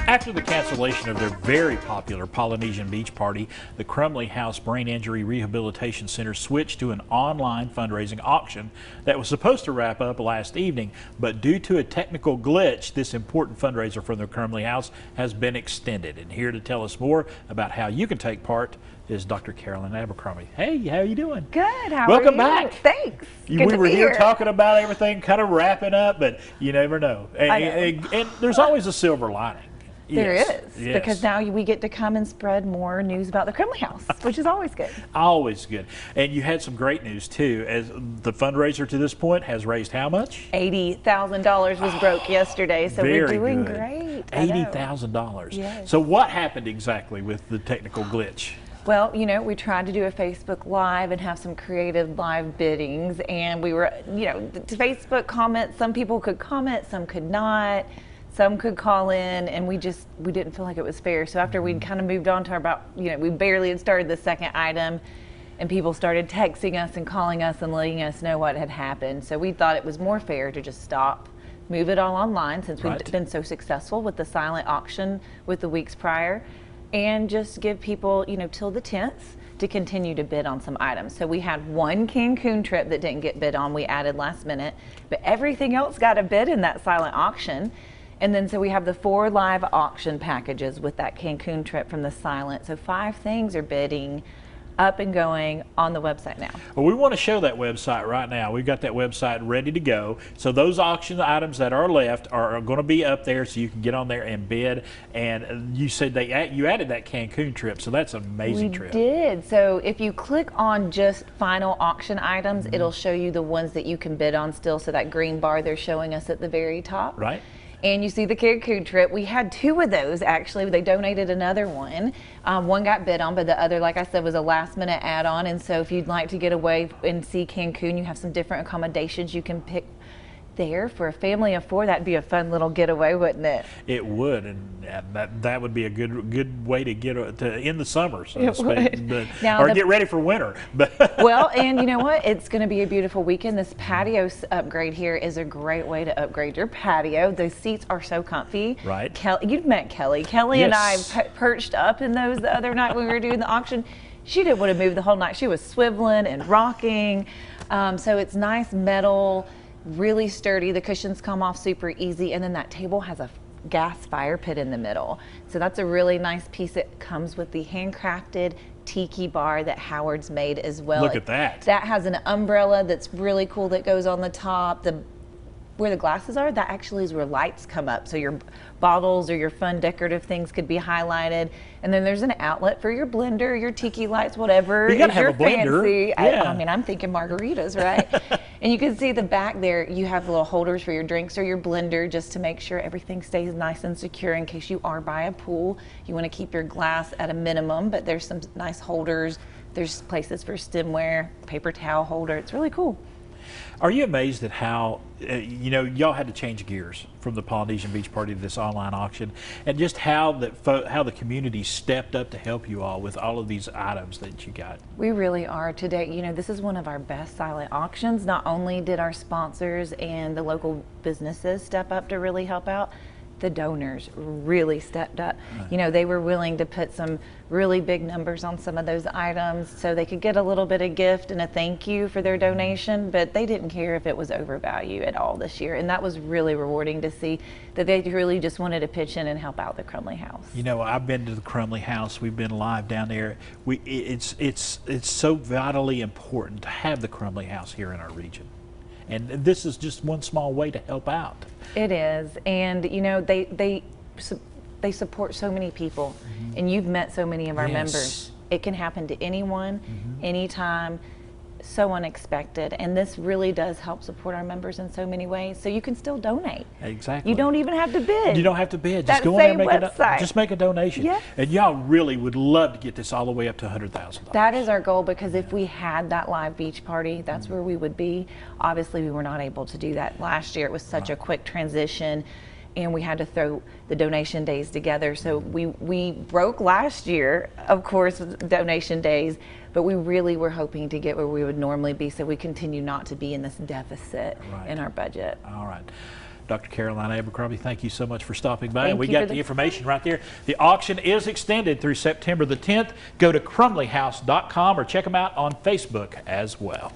After the cancellation of their very popular Polynesian beach party, the Crumley House Brain Injury Rehabilitation Center switched to an online fundraising auction that was supposed to wrap up last evening, but due to a technical glitch, this important fundraiser from the Crumley House has been extended. And here to tell us more about how you can take part is Dr. Carolyn Abercrombie. Hey, how you doing? Good. How are you? Welcome back. Thanks. Good we were here talking about everything, kind of wrapping up, but you never know. And there's always a silver lining. There Yes. is, Yes. because now we get to come and spread more news about the Crumley House, which is always good. Always good. And you had some great news too, as the fundraiser to this point has raised how much? $80,000 was broke yesterday, so we're Very doing good. great. $80,000. Yes. So what happened exactly with the technical glitch? Well, you know, we tried to do a Facebook Live and have some creative live biddings, and we were, you know, to Facebook comments, some people could comment, some could not. Some could call in, and we didn't feel like it was fair. So after we'd kind of moved on to we barely had started the second item, and people started texting us and calling us and letting us know what had happened. So we thought it was more fair to just stop, move it all online since we'd been so successful with the silent auction with the weeks prior, and just give people, you know, till the 10th to continue to bid on some items. So we had one Cancun trip that didn't get bid on, we added last minute, but everything else got a bid in that silent auction. And then so we have the 4 live auction packages with that Cancun trip from the silent. So 5 things are bidding up and going on the website now. Well, we want to show that website right now. We've got that website ready to go. So those auction items that are left are going to be up there, so you can get on there and bid. And you said you added that Cancun trip, so that's an amazing trip. We did. So if you click on just final auction items, it'll show you the ones that you can bid on still. So that green bar they're showing us at the very top. Right. And you see the Cancun trip. We had 2 of those actually. They donated another one. One got bid on, but the other, like I said, was a last minute add-on. And so if you'd like to get away and see Cancun, you have some different accommodations you can pick there for a family of 4. That'd be a fun little getaway, wouldn't it? It would, and that would be a good way to get to end the summer, so to speak, or get ready for winter. Well, and you know what? It's going to be a beautiful weekend. This patio upgrade here is a great way to upgrade your patio. The seats are so comfy. Right. You've met Kelly. Kelly and I perched up in those the other night when we were doing the auction. She didn't want to move the whole night. She was swiveling and rocking. So it's nice metal, really sturdy. The cushions come off super easy, and then that table has a gas fire pit in the middle. So that's a really nice piece. It comes with the handcrafted tiki bar that Howard's made as well. Look at that. That has an umbrella that's really cool that goes on the top. Where the glasses are, that actually is where lights come up. So your bottles or your fun decorative things could be highlighted. And then there's an outlet for your blender, your tiki lights, whatever. You gotta have a blender. Fancy. Yeah. I mean, I'm thinking margaritas, right? And you can see the back there, you have little holders for your drinks or your blender, just to make sure everything stays nice and secure in case you are by a pool. You want to keep your glass at a minimum, but there's some nice holders. There's places for stemware, paper towel holder. It's really cool. Are you amazed at how, y'all had to change gears from the Polynesian Beach Party to this online auction, and just how the community stepped up to help you all with all of these items that you got? We really are today. You know, this is one of our best silent auctions. Not only did our sponsors and the local businesses step up to really help out, the donors really stepped up. You know, they were willing to put some really big numbers on some of those items so they could get a little bit of gift and a thank you for their donation, but they didn't care if it was overvalued at all this year. And that was really rewarding to see that they really just wanted to pitch in and help out the Crumley House. You know, I've been to the Crumley House. We've been live down there. It's so vitally important to have the Crumley House here in our region. And this is just one small way to help out. It is, and you know, they support so many people, and you've met so many of our members. It can happen to anyone, anytime, so unexpected, and this really does help support our members in so many ways. So you can still donate. Exactly. You don't even have to bid. You don't have to bid. Just go in there, just make a donation. Yes. And y'all really would love to get this all the way up to $100,000. That is our goal, because if we had that live beach party, that's where we would be. Obviously, we were not able to do that last year. It was such a quick transition, and we had to throw the donation days together. So we broke last year, of course, with donation days, but we really were hoping to get where we would normally be, so we continue not to be in this deficit in our budget. All right. Dr. Caroline Abercrombie, thank you so much for stopping by. Thank And we you got for the the information right there. The auction is extended through September the 10th. Go to crumleyhouse.com or check them out on Facebook as well.